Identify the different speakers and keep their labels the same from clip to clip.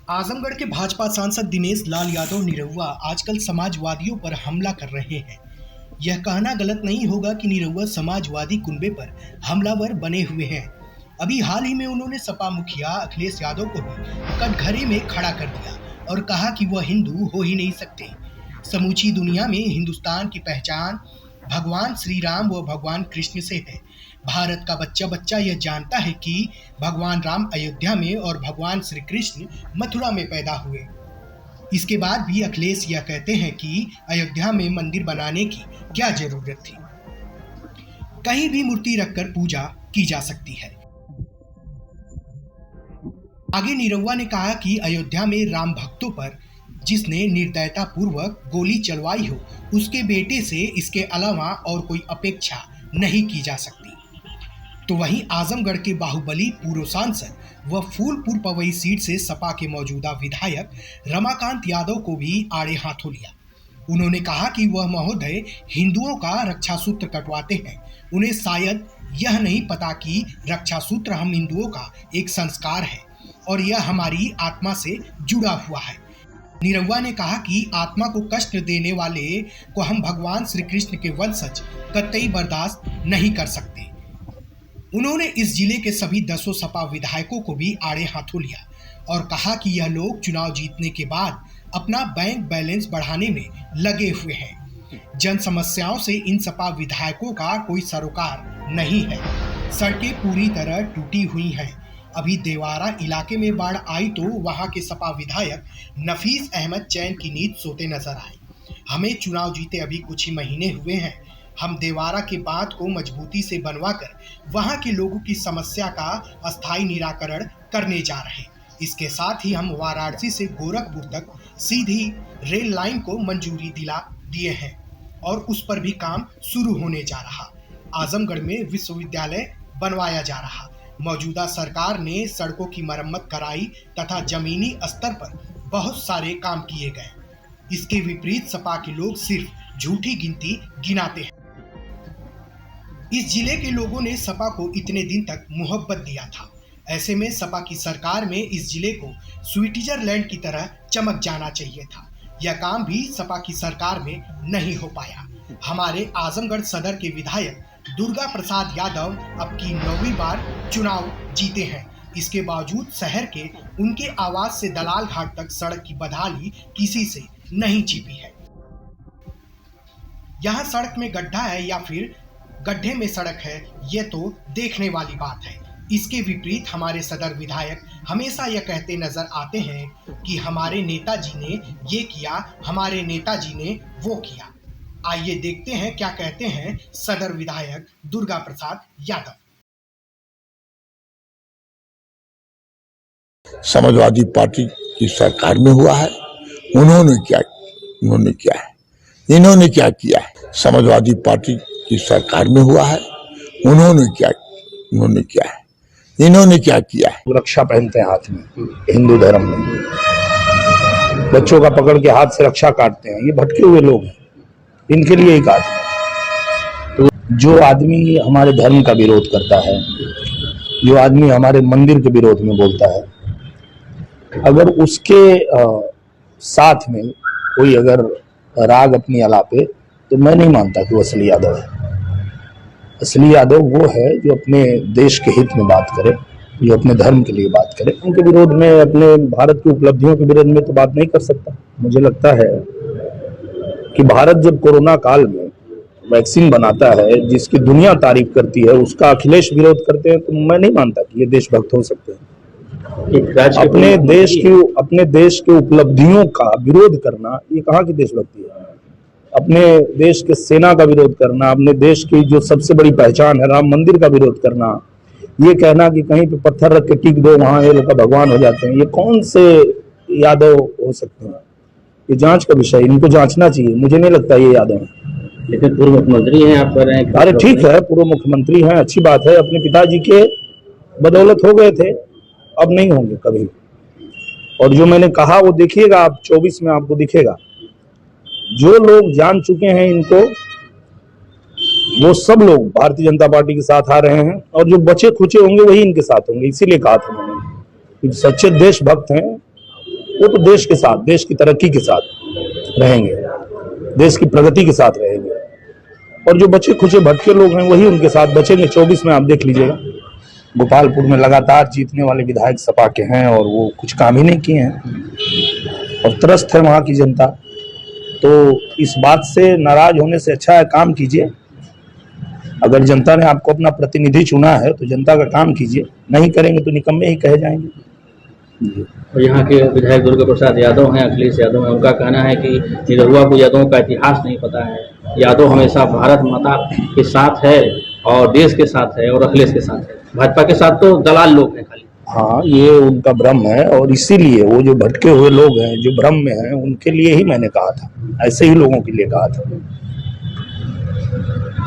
Speaker 1: आजमगढ़ के भाजपा सांसद दिनेश लाल यादव निरहुआ आजकल समाजवादियों पर हमला कर रहे हैं। यह कहना गलत नहीं होगा कि निरहुआ समाजवादी कुनबे पर हमलावर बने हुए हैं। अभी हाल ही में उन्होंने सपा मुखिया अखिलेश यादव को भी कटघरे में खड़ा कर दिया और कहा कि वह हिंदू हो ही नहीं सकते। समूची दुनिया में हिंदुस्तान की पहचान भगवान श्री राम व भगवान कृष्ण से है। भारत का बच्चा बच्चा यह जानता है कि भगवान राम अयोध्या में और भगवान श्री कृष्ण मथुरा में पैदा हुए। इसके बाद भी अखिलेश यह कहते हैं कि अयोध्या में मंदिर बनाने की क्या जरूरत थी, कहीं भी मूर्ति रखकर पूजा की जा सकती है। आगे निरहुआ ने कहा कि अयोध्या में राम भक्तों पर जिसने निर्दयता पूर्वक गोली चलवाई हो, उसके बेटे से इसके अलावा और कोई अपेक्षा नहीं की जा सकती। तो वहीं आजमगढ़ के बाहुबली पूर्व सांसद व फूलपुर पवई सीट से सपा के मौजूदा विधायक रमाकांत यादव को भी आड़े हाथों लिया। उन्होंने कहा कि वह महोदय हिंदुओं का रक्षा सूत्र कटवाते हैं। उन्हें शायद यह नहीं पता कि रक्षा सूत्र हम हिंदुओं का एक संस्कार है और यह हमारी आत्मा से जुड़ा हुआ है। निरहुआ ने कहा कि आत्मा को कष्ट देने वाले को हम भगवान श्री कृष्ण के वंशज कतई बर्दाश्त नहीं कर सकते। उन्होंने इस जिले के सभी 10 सपा विधायकों को भी आड़े हाथों लिया और कहा कि यह लोग चुनाव जीतने के बाद अपना बैंक बैलेंस बढ़ाने में लगे हुए हैं। जन समस्याओं से इन सपा विधायकों का कोई सरोकार नहीं है। सड़कें पूरी तरह टूटी हुई हैं। अभी देवारा इलाके में बाढ़ आई तो वहां के सपा विधायक नफीस अहमद चैन की नींद सोते नजर आए। हमें चुनाव जीते अभी कुछ ही महीने हुए हैं। हम देवारा के बांध को मजबूती से बनवाकर वहां के लोगों की समस्या का अस्थायी निराकरण करने जा रहे हैं। इसके साथ ही हम वाराणसी से गोरखपुर तक सीधी रेल लाइन को मंजूरी दिला दिए हैं और उस पर भी काम शुरू होने जा रहा। आजमगढ़ में विश्वविद्यालय बनवाया जा रहा। मौजूदा सरकार ने सड़कों की मरम्मत कराई तथा जमीनी स्तर पर बहुत सारे काम किए गए। इसके विपरीत सपा के लोग सिर्फ झूठी गिनती गिनाते हैं। इस जिले के लोगों ने सपा को इतने दिन तक मोहब्बत दिया था। ऐसे में सपा की सरकार में इस जिले को स्विट्जरलैंड की तरह चमक जाना चाहिए था। यह काम भी सपा की सरकार में नहीं हो पाया। हमारे आजमगढ़ सदर के विधायक दुर्गा प्रसाद यादव अब की 9वीं बार चुनाव जीते हैं। इसके बावजूद शहर के उनके आवास से दलाल घाट तक सड़क की बदहाली किसी से नहीं छिपी है। यहाँ सड़क में गड्ढा है या फिर गड्ढे में सड़क है, ये तो देखने वाली बात है। इसके विपरीत हमारे सदर विधायक हमेशा यह कहते नजर आते हैं कि हमारे नेताजी ने ये किया, हमारे नेताजी ने वो किया। आइए देखते हैं क्या कहते हैं सदर विधायक दुर्गा प्रसाद यादव।
Speaker 2: समाजवादी पार्टी की सरकार में हुआ है। इन्होंने क्या किया है? समाजवादी पार्टी की सरकार में हुआ है। इन्होंने क्या किया है?
Speaker 3: रक्षा पहनते हैं हाथ में, हिंदू धर्म में बच्चों का पकड़ के हाथ से रक्षा काटते हैं। ये भटके हुए लोग हैं, इनके लिए ही काटते हैं। तो जो आदमी हमारे धर्म का विरोध करता है, जो आदमी हमारे मंदिर के विरोध में बोलता है, अगर उसके साथ में कोई अगर राग अपनी अलापे, तो मैं नहीं मानता कि वो असली यादव है। असली यादव वो है जो अपने देश के हित में बात करे, जो अपने धर्म के लिए बात करे। उनके विरोध में, अपने भारत की उपलब्धियों के विरोध में तो बात नहीं कर सकता। मुझे लगता है कि भारत जब कोरोना काल में वैक्सीन बनाता है, जिसकी दुनिया तारीफ करती है, उसका अखिलेश विरोध करते हैं, तो मैं नहीं मानता कि ये देशभक्त हो सकते हैं। अपने देश की उपलब्धियों का विरोध करना, ये कहाँ की देशभक्ति है? अपने देश के सेना का विरोध करना, अपने देश की जो सबसे बड़ी पहचान है राम मंदिर का विरोध करना, ये कहना कि कहीं पे पत्थर रख के टिक दो, वहां ये लोग का भगवान हो जाते हैं, ये कौन से यादव हो सकते हैं? ये जांच का विषय, इनको जांचना चाहिए। मुझे नहीं लगता ये यादव है।
Speaker 4: लेकिन पूर्व मुख्यमंत्री हैं आप कह रहे हैं।
Speaker 3: अरे ठीक है, पूर्व मुख्यमंत्री हैं, अच्छी बात है। अपने पिताजी के बदौलत हो गए थे, अब नहीं होंगे कभी। और जो मैंने कहा वो देखिएगा आप, 24 में आपको दिखेगा। जो लोग जान चुके हैं इनको, वो सब लोग भारतीय जनता पार्टी के साथ आ रहे हैं, और जो बचे खुचे होंगे वही इनके साथ होंगे। इसीलिए कहा था मैंने कि सच्चे देशभक्त हैं वो तो देश के साथ, देश की तरक्की के साथ रहेंगे, देश की प्रगति के साथ रहेंगे। और जो बचे खुचे भटके लोग हैं वही उनके साथ बचेंगे। 24 में आप देख लीजिएगा, गोपालपुर में लगातार जीतने वाले विधायक सपा के हैं और वो कुछ काम ही नहीं किए हैं और त्रस्त है वहाँ की जनता। तो इस बात से नाराज होने से अच्छा है काम कीजिए। अगर जनता ने आपको अपना प्रतिनिधि चुना है तो जनता का काम कीजिए, नहीं करेंगे तो निकम्मे ही कहे जाएंगे।
Speaker 4: और यहाँ के विधायक दुर्गा प्रसाद यादव हैं, अखिलेश यादव हैं, उनका कहना है कि निरहुआ को यादवों का इतिहास नहीं पता है। यादव हमेशा भारत माता के साथ है और देश के साथ है और अखिलेश के साथ है, भाजपा के साथ तो दलाल लोग हैं खाली।
Speaker 3: हाँ, ये उनका भ्रम है और इसीलिए वो जो भटके हुए लोग हैं, जो भ्रम में हैं, उनके लिए ही मैंने कहा था, ऐसे ही लोगों के लिए कहा था।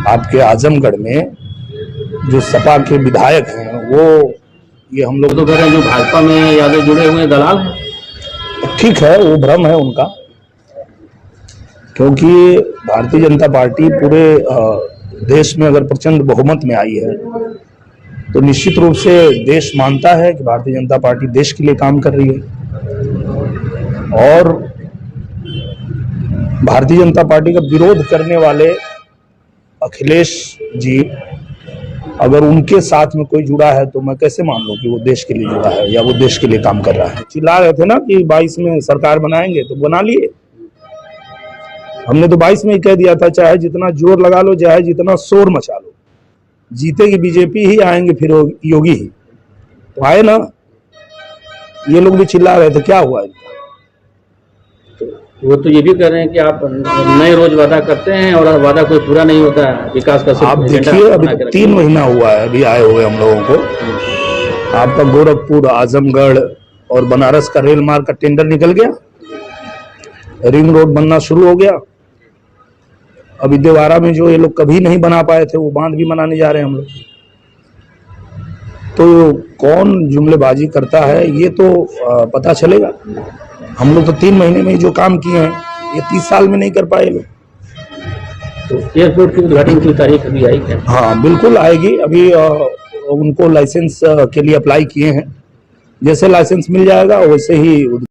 Speaker 3: आपके आजमगढ़ में जो सपा के विधायक हैं वो ये हम लोग
Speaker 4: तो कह रहे हैं जो भाजपा में यादव जुड़े हुए दलाल हैं।
Speaker 3: ठीक है, वो भ्रम है उनका, क्योंकि भारतीय जनता पार्टी पूरे देश में अगर प्रचंड बहुमत में आई है तो निश्चित रूप से देश मानता है कि भारतीय जनता पार्टी देश के लिए काम कर रही है। और भारतीय जनता पार्टी का विरोध करने वाले अखिलेश जी, अगर उनके साथ में कोई जुड़ा है तो मैं कैसे मान लूं कि वो देश के लिए जुड़ा है या वो देश के लिए काम कर रहा है। चिल्ला रहे थे ना कि 22 में सरकार बनाएंगे, तो बना लिए। हमने तो 22 में ही कह दिया था, चाहे जितना जोर लगा लो, चाहे जितना शोर मचा लो, जीतेगी बीजेपी ही, आएंगे फिर योगी ही। तो आए ना, ये लोग भी चिल्ला रहे थे, क्या हुआ इनका?
Speaker 4: वो तो ये भी कह रहे हैं कि आप नए रोज वादा करते हैं और वादा कोई पूरा नहीं होता है, विकास का।
Speaker 3: आप देखिए, अभी 3 महीना हुआ है अभी आए हुए हम लोगों को। आपका गोरखपुर, आजमगढ़ और बनारस का रेल मार्ग का टेंडर निकल गया, रिंग रोड बनना शुरू हो गया। अभी देवारा में जो ये लोग कभी नहीं बना पाए थे वो बांध भी बनाने जा रहे हैं हम लोग। तो कौन जुमलेबाजी करता है ये तो पता चलेगा। हम लोग तो 3 महीने में जो काम किए हैं ये 30 साल में नहीं कर पाए लोग।
Speaker 4: तो एयरपोर्ट की उद्घाटन की तारीख अभी आई है?
Speaker 3: हाँ, बिल्कुल आएगी। अभी उनको लाइसेंस के लिए अप्लाई किए हैं, जैसे लाइसेंस मिल जाएगा वैसे ही